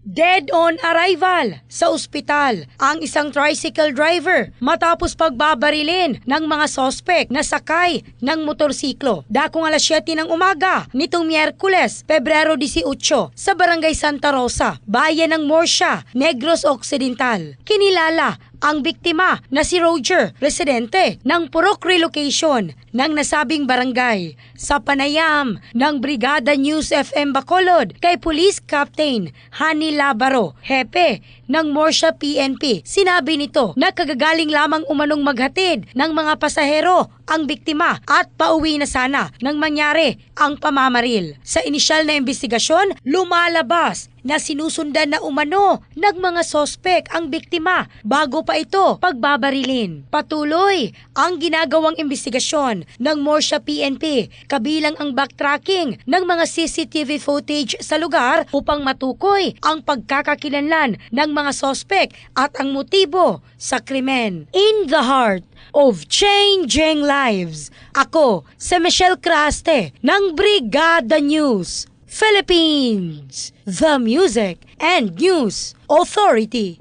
Dead on arrival sa ospital ang isang tricycle driver matapos pagbabarilin ng mga sospek na sakay ng motorsiklo. Dakong alas 7 ng umaga nitong Miyerkules, Pebrero 18 sa Barangay Santa Rosa, Bayan ng Morsia, Negros Occidental. Kinilala ang biktima na si Roger, residente ng Purok Relocation ng nasabing barangay. Sa panayam ng Brigada News FM Bacolod kay Police Captain Hani Labaro, hepe ng Morsia PNP, sinabi nito na kagagaling lamang umanong maghatid ng mga pasahero ang biktima at pauwi na sana nang mangyari ang pamamaril. Sa inisyal na investigasyon, lumalabas na sinusundan na umano ng mga sospek ang biktima bago pa ito pagbabarilin. Patuloy ang ginagawang investigasyon ng Morsia PNP kabilang ang backtracking ng mga CCTV footage sa lugar upang matukoy ang pagkakakilanlan ng mga sospek at ang motibo sa krimen. In the heart of changing lives, ako si Michelle Craste ng Brigada News Philippines, the Music and News Authority.